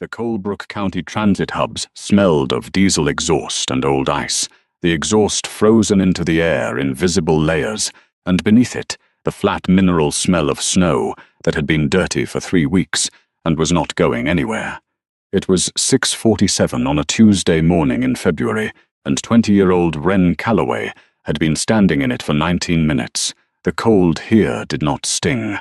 The Colebrook County transit hubs smelled of diesel exhaust and old ice, the exhaust frozen into the air in visible layers, and beneath it, the flat mineral smell of snow that had been dirty for 3 weeks and was not going anywhere. It was 6:47 on a Tuesday morning in February, and 20-year-old Wren Calloway had been standing in it for 19 minutes. The cold here did not sting.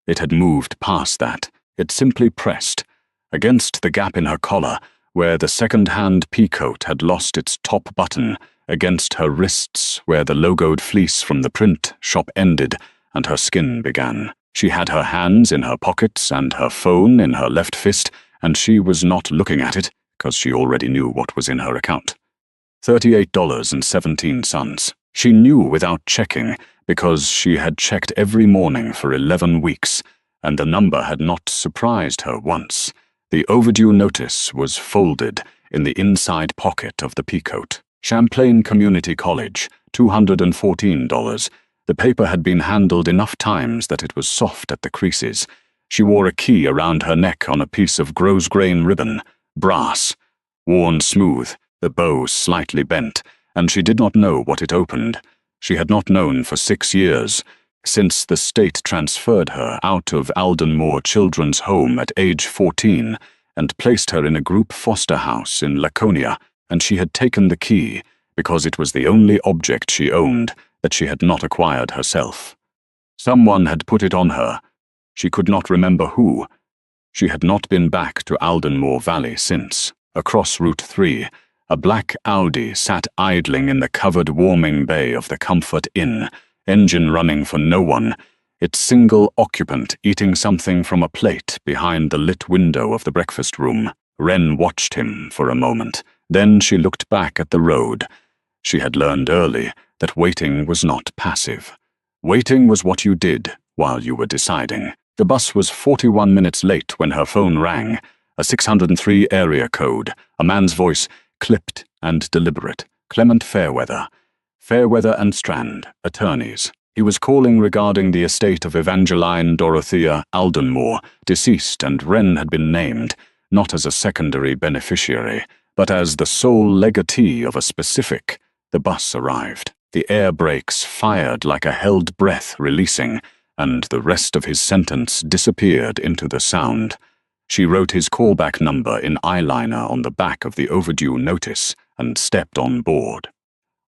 It had moved past that. It simply pressed. Against the gap in her collar, where the second-hand peacoat had lost its top button, against her wrists where the logoed fleece from the print shop ended and her skin began. She had her hands in her pockets and her phone in her left fist, and she was not looking at it because she already knew what was in her account. $38.17. She knew without checking because she had checked every morning for 11 weeks, and the number had not surprised her once. The overdue notice was folded in the inside pocket of the peacoat. Champlain Community College, $214. The paper had been handled enough times that it was soft at the creases. She wore a key around her neck on a piece of grosgrain ribbon, brass, worn smooth, the bow slightly bent, and she did not know what it opened. She had not known for 6 years, since the state transferred her out of Aldenmore Children's Home at age 14 and placed her in a group foster house in Laconia, and she had taken the key because it was the only object she owned that she had not acquired herself. Someone had put it on her. She could not remember who. She had not been back to Aldenmore Valley since. Across Route 3, a black Audi sat idling in the covered warming bay of the Comfort Inn, engine running for no one, its single occupant eating something from a plate behind the lit window of the breakfast room. Wren watched him for a moment. Then she looked back at the road. She had learned early that waiting was not passive. Waiting was what you did while you were deciding. The bus was 41 minutes late when her phone rang. A 603 area code, a man's voice, clipped and deliberate. Clement Fairweather. Fairweather and Strand, attorneys. He was calling regarding the estate of Evangeline Dorothea Aldenmore, deceased, and Wren had been named, not as a secondary beneficiary, but as the sole legatee of a specific. The bus arrived. The air brakes fired like a held breath releasing, and the rest of his sentence disappeared into the sound. She wrote his callback number in eyeliner on the back of the overdue notice and stepped on board.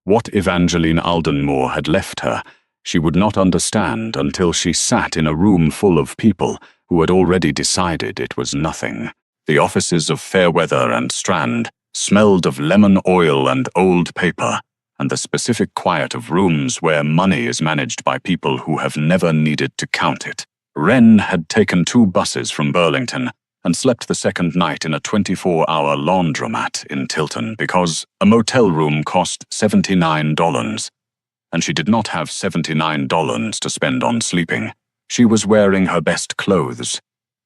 What Evangeline Aldenmore had left her, she would not understand until she sat in a room full of people who had already decided it was nothing. The offices of Fairweather and Strand smelled of lemon oil and old paper, and the specific quiet of rooms where money is managed by people who have never needed to count it. Wren had taken 2 buses from Burlington and slept the second night in a 24-hour laundromat in Tilton because a motel room cost $79, and she did not have $79 to spend on sleeping. She was wearing her best clothes.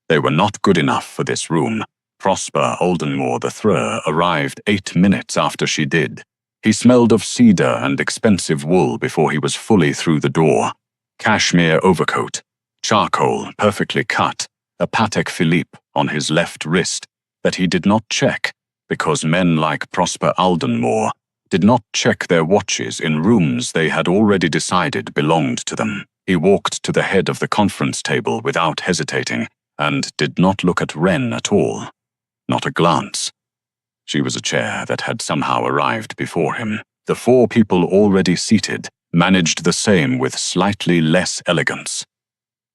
They were not good enough for this room. Prosper Aldenmore III arrived 8 minutes after she did. He smelled of cedar and expensive wool before he was fully through the door. Cashmere overcoat, charcoal perfectly cut, a Patek Philippe on his left wrist that he did not check because men like Prosper Aldenmore did not check their watches in rooms they had already decided belonged to them. He walked to the head of the conference table without hesitating and did not look at Wren at all. Not a glance. She was a chair that had somehow arrived before him. The 4 people already seated managed the same with slightly less elegance.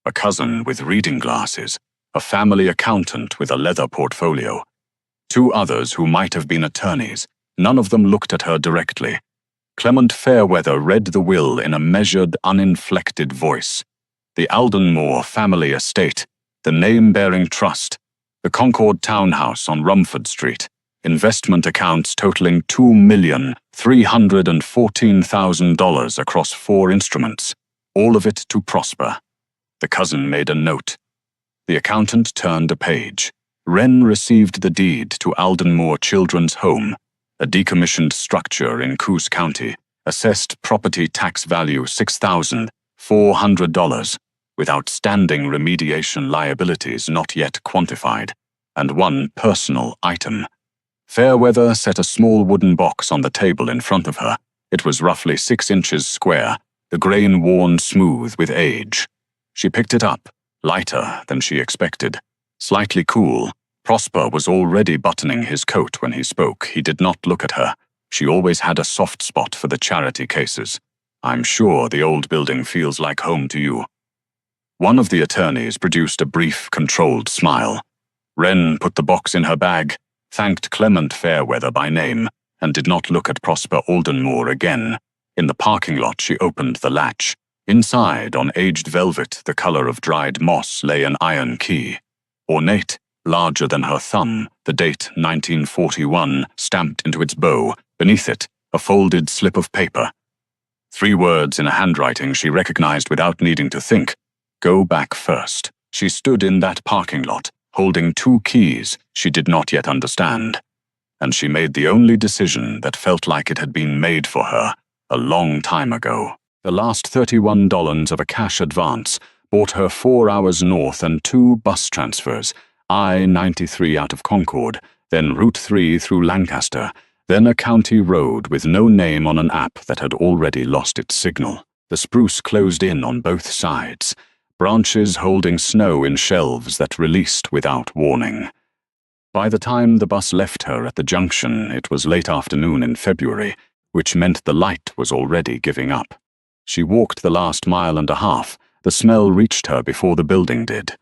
A cousin with reading glasses, a family accountant with a leather portfolio. 2 others who might have been attorneys. None of them looked at her directly. Clement Fairweather read the will in a measured, uninflected voice. The Aldenmore family estate, the name-bearing trust, the Concord townhouse on Rumford Street, investment accounts totaling $2,314,000 across 4 instruments, all of it to Prosper. The cousin made a note. The accountant turned a page. Wren received the deed to Aldenmore Children's Home, a decommissioned structure in Coos County, assessed property tax value $6,400, with outstanding remediation liabilities not yet quantified. and one personal item. Fairweather set a small wooden box on the table in front of her. It was roughly 6 inches square, the grain worn smooth with age. She picked it up, lighter than she expected. Slightly cool, Prosper was already buttoning his coat when he spoke. He did not look at her. She always had a soft spot for the charity cases. "I'm sure the old building feels like home to you." One of the attorneys produced a brief, controlled smile. Wren put the box in her bag, thanked Clement Fairweather by name, and did not look at Prosper Aldenmore again. In the parking lot, she opened the latch. Inside, on aged velvet the color of dried moss, lay an iron key. Ornate, larger than her thumb, the date 1941 stamped into its bow. Beneath it, a folded slip of paper. 3 words in a handwriting she recognized without needing to think. "Go back first." She stood in that parking lot, holding 2 keys she did not yet understand. And she made the only decision that felt like it had been made for her a long time ago. The last $31 of a cash advance bought her 4 hours north and 2 bus transfers, I-93 out of Concord, then Route 3 through Lancaster, then a county road with no name on an app that had already lost its signal. The spruce closed in on both sides, branches holding snow in shelves that released without warning. By the time the bus left her at the junction, it was late afternoon in February, which meant the light was already giving up. She walked the last mile and a half. The smell reached her before the building did.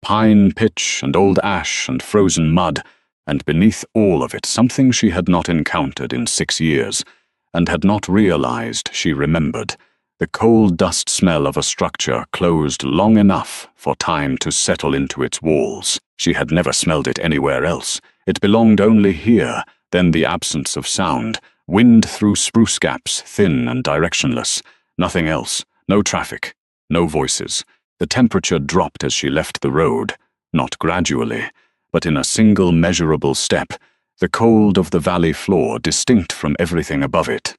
Pine, pitch, and old ash and frozen mud, and beneath all of it something she had not encountered in 6 years, and had not realized she remembered. The coal dust smell of a structure closed long enough for time to settle into its walls. She had never smelled it anywhere else. It belonged only here, then the absence of sound, wind through spruce gaps, thin and directionless. Nothing else, no traffic, no voices. The temperature dropped as she left the road, not gradually, but in a single measurable step, the cold of the valley floor distinct from everything above it.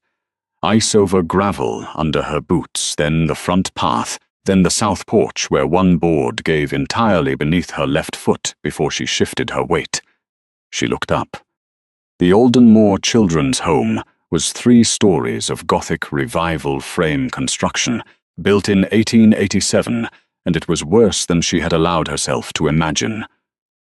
Ice over gravel under her boots, then the front path, then the south porch where one board gave entirely beneath her left foot before she shifted her weight. She looked up. The Aldenmore Children's Home was 3 stories of Gothic Revival frame construction, built in 1887, and it was worse than she had allowed herself to imagine.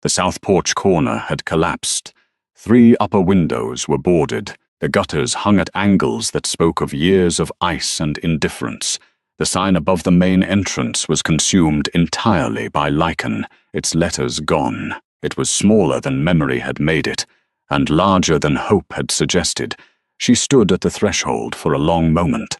The south porch corner had collapsed. 3 upper windows were boarded. The gutters hung at angles that spoke of years of ice and indifference. The sign above the main entrance was consumed entirely by lichen, its letters gone. It was smaller than memory had made it, and larger than hope had suggested. She stood at the threshold for a long moment.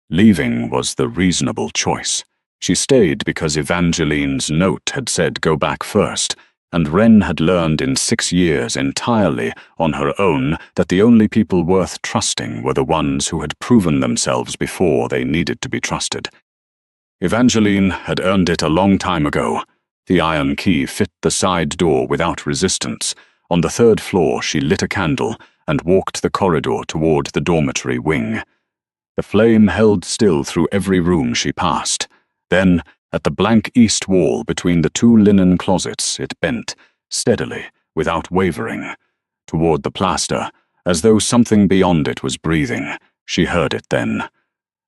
Leaving was the reasonable choice. She stayed because Evangeline's note had said go back first, and Wren had learned in 6 years entirely on her own that the only people worth trusting were the ones who had proven themselves before they needed to be trusted. Evangeline had earned it a long time ago. The iron key fit the side door without resistance. On the 3rd floor she lit a candle and walked the corridor toward the dormitory wing. The flame held still through every room she passed. Then, at the blank east wall between the 2 linen closets, it bent, steadily, without wavering, toward the plaster, as though something beyond it was breathing. She heard it then.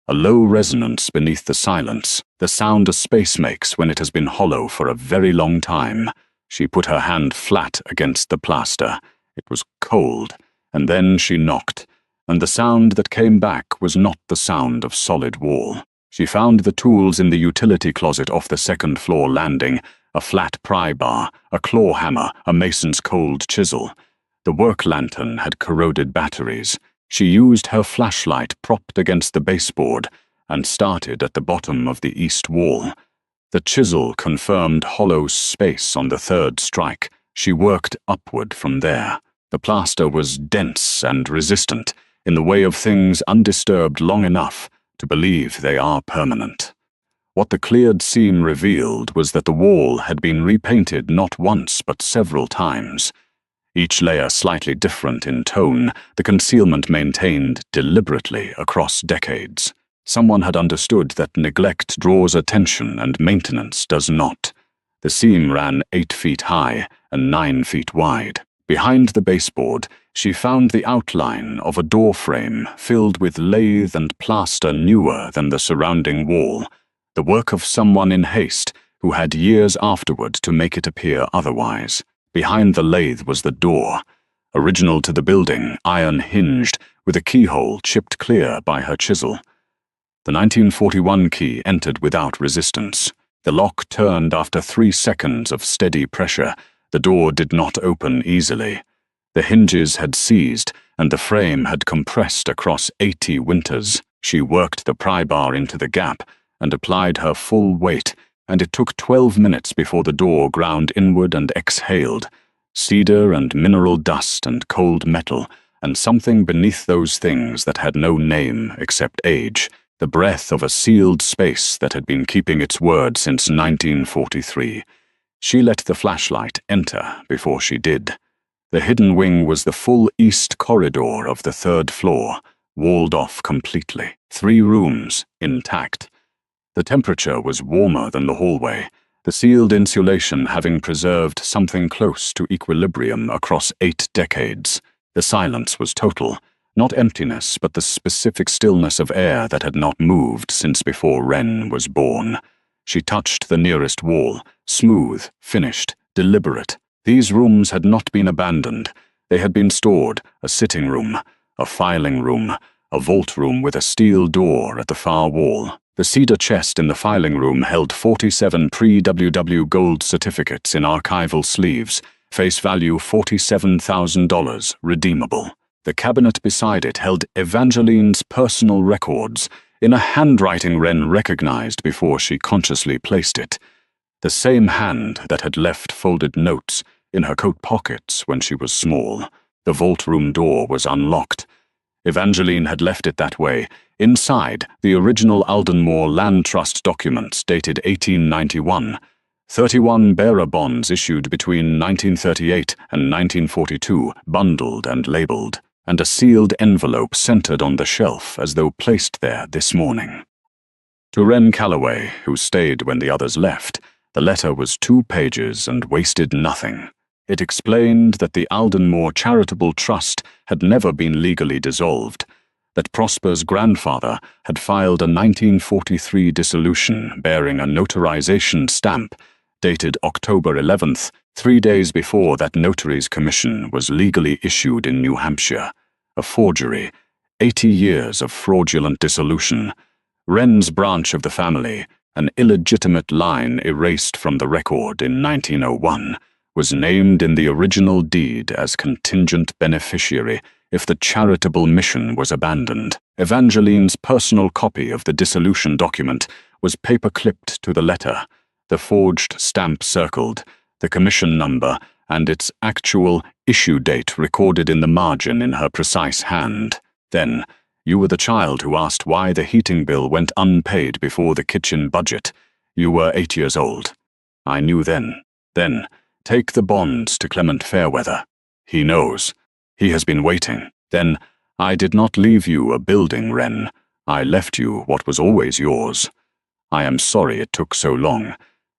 A low resonance beneath the silence, the sound a space makes when it has been hollow for a very long time. She put her hand flat against the plaster. It was cold, and then she knocked, and the sound that came back was not the sound of solid wall. She found the tools in the utility closet off the 2nd floor landing, a flat pry bar, a claw hammer, a mason's cold chisel. The work lantern had corroded batteries. She used her flashlight propped against the baseboard and started at the bottom of the east wall. The chisel confirmed hollow space on the 3rd strike. She worked upward from there. The plaster was dense and resistant, in the way of things undisturbed long enough to believe they are permanent. What the cleared seam revealed was that the wall had been repainted not once but several times. Each layer slightly different in tone, the concealment maintained deliberately across decades. Someone had understood that neglect draws attention and maintenance does not. The seam ran 8 feet high, and 9 feet wide. Behind the baseboard, she found the outline of a door frame filled with lath and plaster newer than the surrounding wall, the work of someone in haste who had years afterward to make it appear otherwise. Behind the lathe was the door, original to the building, iron-hinged, with a keyhole chipped clear by her chisel. The 1941 key entered without resistance. The lock turned after 3 seconds of steady pressure. The door did not open easily. The hinges had seized, and the frame had compressed across 80 winters. She worked the pry bar into the gap and applied her full weight, and it took 12 minutes before the door ground inward and exhaled. Cedar and mineral dust and cold metal, and something beneath those things that had no name except age, the breath of a sealed space that had been keeping its word since 1943. She let the flashlight enter before she did. The hidden wing was the full east corridor of the 3rd floor, walled off completely. 3 rooms, intact. The temperature was warmer than the hallway, the sealed insulation having preserved something close to equilibrium across 8 decades. The silence was total, not emptiness, but the specific stillness of air that had not moved since before Wren was born. She touched the nearest wall, smooth, finished, deliberate. These rooms had not been abandoned. They had been stored, a sitting room, a filing room, a vault room with a steel door at the far wall. The cedar chest in the filing room held 47 pre-WW gold certificates in archival sleeves, face value $47,000, redeemable. The cabinet beside it held Evangeline's personal records, in a handwriting Wren recognized before she consciously placed it. The same hand that had left folded notes in her coat pockets when she was small. The vault room door was unlocked. Evangeline had left it that way. Inside, the original Aldenmore Land Trust documents dated 1891. 31 bearer bonds issued between 1938 and 1942, bundled and labeled, and a sealed envelope centered on the shelf as though placed there this morning. To Wren Calloway, who stayed when the others left, the letter was 2 pages and wasted nothing. It explained that the Aldenmore Charitable Trust had never been legally dissolved, that Prosper's grandfather had filed a 1943 dissolution bearing a notarization stamp dated October 11th, 3 days before that notary's commission was legally issued in New Hampshire. A forgery, 80 years of fraudulent dissolution. Wren's branch of the family, an illegitimate line erased from the record in 1901, was named in the original deed as contingent beneficiary if the charitable mission was abandoned. Evangeline's personal copy of the dissolution document was paper-clipped to the letter, the forged stamp circled, the commission number, and its actual issue date recorded in the margin in her precise hand. Then, you were the child who asked why the heating bill went unpaid before the kitchen budget. You were 8 years old. I knew then. Then, take the bonds to Clement Fairweather. He knows. He has been waiting. Then, I did not leave you a building, Wren. I left you what was always yours. I am sorry it took so long.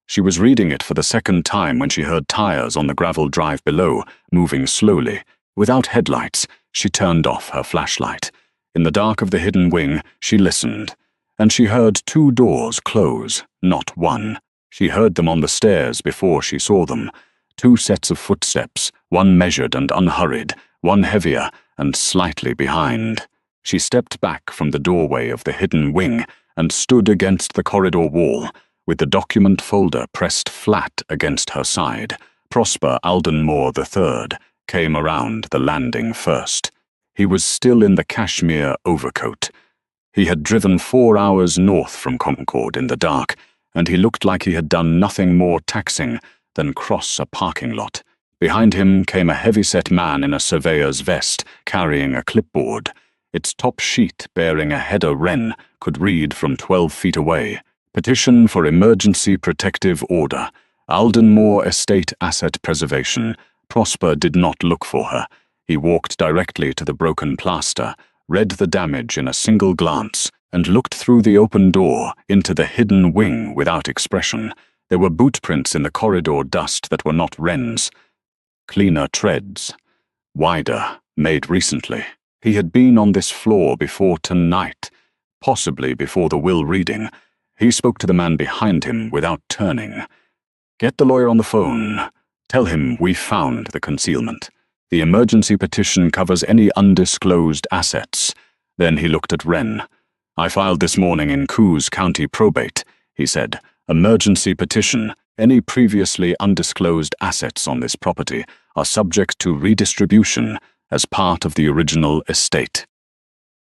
She was reading it for the 2nd time when she heard tires on the gravel drive below, moving slowly. Without headlights, she turned off her flashlight. In the dark of the hidden wing, she listened, and she heard 2 doors close, not one. She heard them on the stairs before she saw them. 2 sets of footsteps, one measured and unhurried, one heavier and slightly behind. She stepped back from the doorway of the hidden wing and stood against the corridor wall, with the document folder pressed flat against her side. Prosper Aldenmore III came around the landing first. He was still in the cashmere overcoat. He had driven 4 hours north from Concord in the dark, and he looked like he had done nothing more taxing than cross a parking lot. Behind him came a heavy-set man in a surveyor's vest, carrying a clipboard. Its top sheet, bearing a header Wren could read from 12 feet away. Petition for Emergency Protective Order. Aldenmore Estate Asset Preservation. Prosper did not look for her. He walked directly to the broken plaster, read the damage in a single glance, and looked through the open door into the hidden wing without expression. There were boot prints in the corridor dust that were not Wren's. cleaner treads, wider, made recently. He had been on this floor before tonight, possibly before the will reading. He spoke to the man behind him without turning. "Get the lawyer on the phone. Tell him we found the concealment. The emergency petition covers any undisclosed assets." Then he looked at Wren. "I filed this morning in Coos County Probate," he said. "Emergency petition. Any previously undisclosed assets on this property are subject to redistribution as part of the original estate.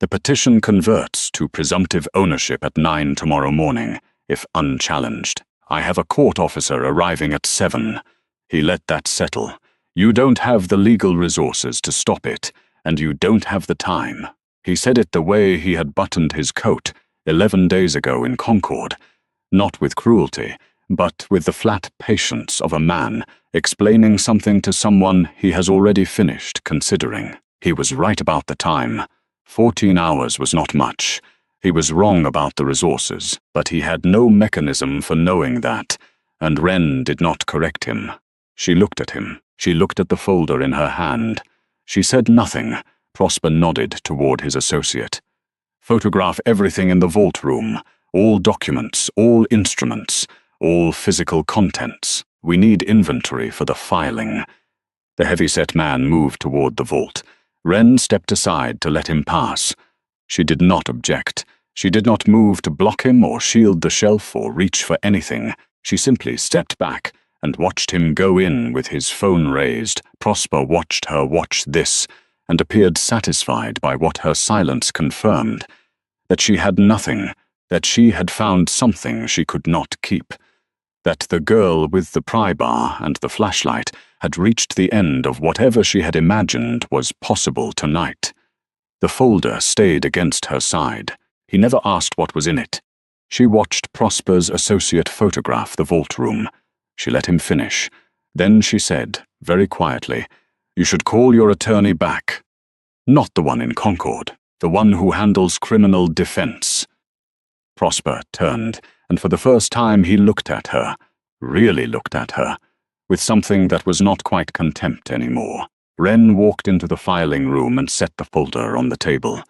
The petition converts to presumptive ownership at 9 tomorrow morning, if unchallenged. I have a court officer arriving at 7. He let that settle. You don't have the legal resources to stop it, and you don't have the time." He said it the way he had buttoned his coat 11 days ago in Concord, not with cruelty, but with the flat patience of a man explaining something to someone he has already finished considering. He was right about the time. 14 hours was not much. He was wrong about the resources, but he had no mechanism for knowing that, and Wren did not correct him. She looked at him. She looked at the folder in her hand. She said nothing. Prosper nodded toward his associate. "Photograph everything in the vault room, all documents, all instruments, all physical contents. We need inventory for the filing." The heavy-set man moved toward the vault. Wren stepped aside to let him pass. She did not object. She did not move to block him or shield the shelf or reach for anything. She simply stepped back and watched him go in with his phone raised. Prosper watched her watch this and appeared satisfied by what her silence confirmed, that she had nothing, that she had found something she could not keep, that the girl with the pry bar and the flashlight had reached the end of whatever she had imagined was possible tonight. The folder stayed against her side. He never asked what was in it. She watched Prosper's associate photograph the vault room. She let him finish. Then she said, very quietly, "You should call your attorney back. Not the one in Concord, the one who handles criminal defense." Prosper turned, and for the first time he looked at her, really looked at her, with something that was not quite contempt anymore. Wren walked into the filing room and set the folder on the table.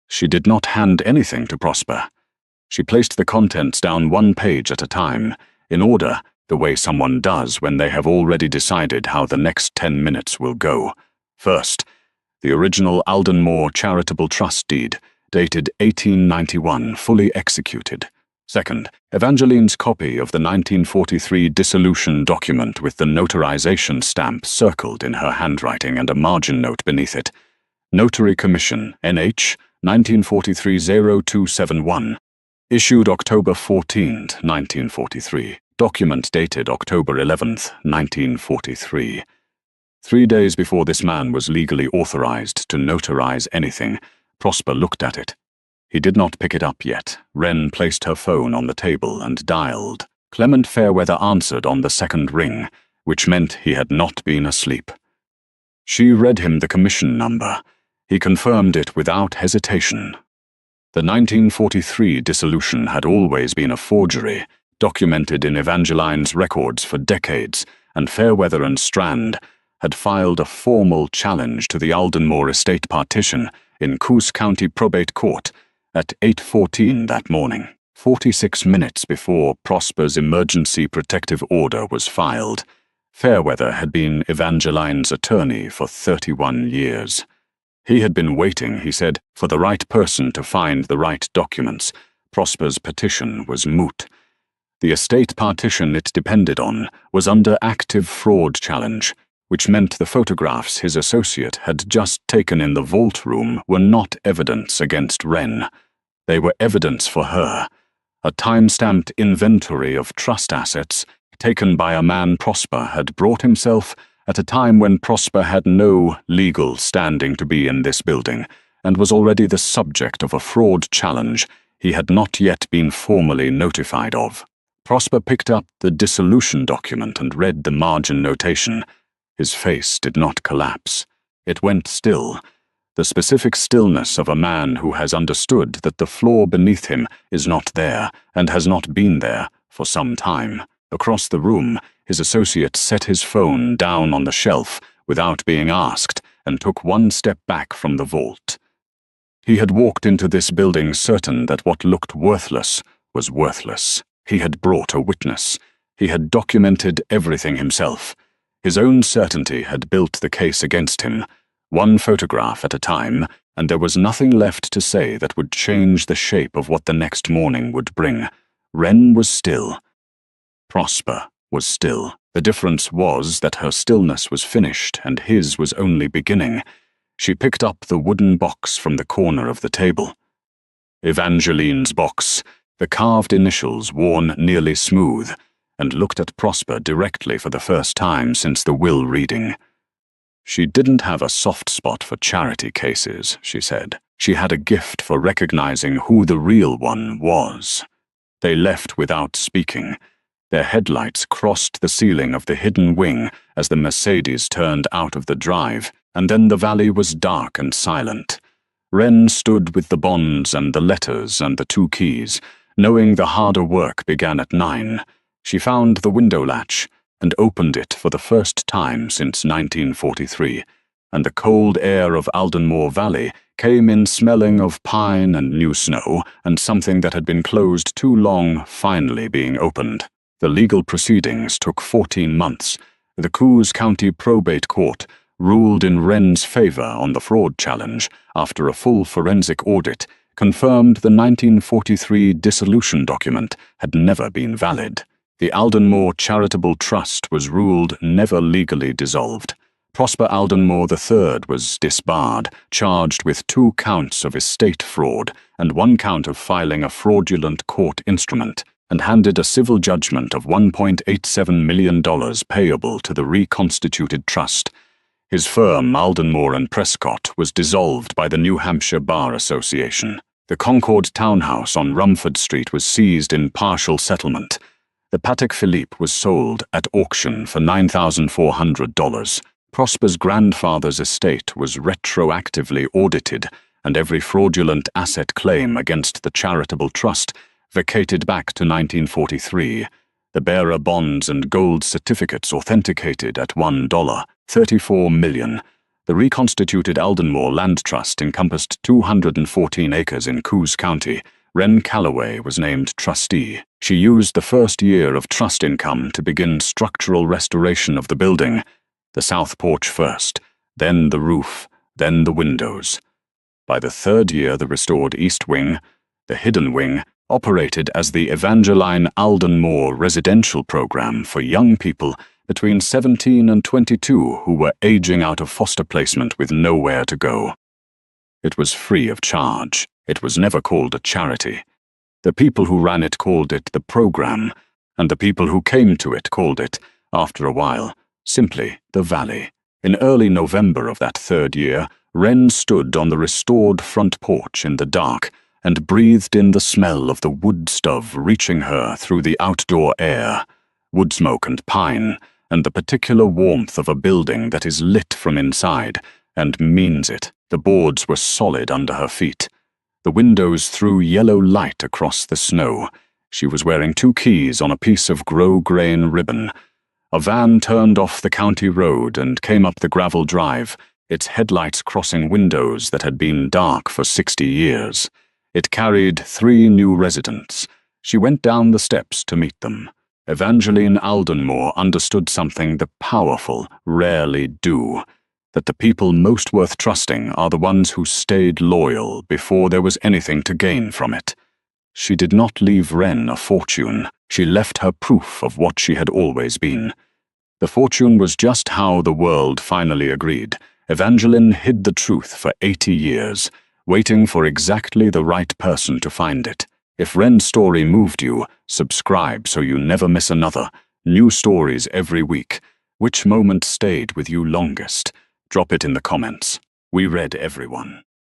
She did not hand anything to Prosper. She placed the contents down one page at a time, in order, the way someone does when they have already decided how the next 10 minutes will go. First, the original Aldenmore Charitable Trust deed, dated 1891, fully executed. Second, Evangeline's copy of the 1943 dissolution document with the notarization stamp circled in her handwriting and a margin note beneath it. Notary Commission, NH, 1943-0271. Issued October 14, 1943. Document dated October 11, 1943. 3 days before this man was legally authorized to notarize anything, Prosper looked at it. He did not pick it up yet. Wren placed her phone on the table and dialed. Clement Fairweather answered on the second ring, which meant he had not been asleep. She read him the commission number. He confirmed it without hesitation. The 1943 dissolution had always been a forgery, documented in Evangeline's records for decades, and Fairweather and Strand had filed a formal challenge to the Aldenmore estate partition in Coos County Probate Court at 8:14 that morning, 46 minutes before Prosper's emergency protective order was filed. Fairweather had been Evangeline's attorney for 31 years. He had been waiting, he said, for the right person to find the right documents. Prosper's petition was moot. The estate partition it depended on was under active fraud challenge, which meant the photographs his associate had just taken in the vault room were not evidence against Wren. They were evidence for her, a time-stamped inventory of trust assets taken by a man Prosper had brought himself at a time when Prosper had no legal standing to be in this building and was already the subject of a fraud challenge he had not yet been formally notified of. Prosper picked up the dissolution document and read the margin notation. His face did not collapse. It went still, the specific stillness of a man who has understood that the floor beneath him is not there and has not been there for some time. Across the room, His associate set his phone down on the shelf without being asked and took one step back from the vault. He had walked into this building certain that what looked worthless was worthless. He had brought a witness. He had documented everything himself. His own certainty had built the case against him, one photograph at a time, and there was nothing left to say that would change the shape of what the next morning would bring. Wren was still. Prosper was still. The difference was that her stillness was finished and his was only beginning. She picked up the wooden box from the corner of the table. Evangeline's box, the carved initials worn nearly smooth, and looked at Prosper directly for the first time since the will reading. She didn't have a soft spot for charity cases, she said. She had a gift for recognizing who the real one was. They left without speaking. Their headlights crossed the ceiling of the hidden wing as the Mercedes turned out of the drive, and then the valley was dark and silent. Wren stood with the bonds and the letters and the 2 keys, knowing the harder work began at 9. She found the window latch and opened it for the first time since 1943, and the cold air of Aldenmore Valley came in smelling of pine and new snow and something that had been closed too long finally being opened. The legal proceedings took 14 months. The Coos County Probate Court ruled in Wren's favor on the fraud challenge after a full forensic audit confirmed the 1943 dissolution document had never been valid. The Aldenmore Charitable Trust was ruled never legally dissolved. Prosper Aldenmore III was disbarred, charged with 2 counts of estate fraud and 1 count of filing a fraudulent court instrument, and handed a civil judgment of $1.87 million payable to the reconstituted trust. His firm, Aldenmore & Prescott, was dissolved by the New Hampshire Bar Association. The Concord townhouse on Rumford Street was seized in partial settlement. The Patek Philippe was sold at auction for $9,400. Prosper's grandfather's estate was retroactively audited, and every fraudulent asset claim against the charitable trust vacated back to 1943. The bearer bonds and gold certificates authenticated at $1, $34 million. The reconstituted Aldenmore Land Trust encompassed 214 acres in Coos County. Wren Calloway was named trustee. She used the first year of trust income to begin structural restoration of the building. The south porch first, then the roof, then the windows. By the 3rd year, the restored east wing, the hidden wing, operated as the Evangeline Aldenmore residential program for young people between 17 and 22 who were aging out of foster placement with nowhere to go. It was free of charge. It was never called a charity. The people who ran it called it the program, and the people who came to it called it, after a while, simply the Valley. In early November of that 3rd year, Wren stood on the restored front porch in the dark and breathed in the smell of the wood stove reaching her through the outdoor air, wood smoke and pine, and the particular warmth of a building that is lit from inside and means it. The boards were solid under her feet. The windows threw yellow light across the snow. She was wearing 2 keys on a piece of grow-grain ribbon. A van turned off the county road and came up the gravel drive, its headlights crossing windows that had been dark for 60 years. It carried 3 new residents. She went down the steps to meet them. Evangeline Aldenmore understood something the powerful rarely do, that the people most worth trusting are the ones who stayed loyal before there was anything to gain from it. She did not leave Wren a fortune. She left her proof of what she had always been. The fortune was just how the world finally agreed. Evangeline hid the truth for 80 years, waiting for exactly the right person to find it. If Wren's story moved you, subscribe so you never miss another. New stories every week. Which moment stayed with you longest? Drop it in the comments. We read everyone.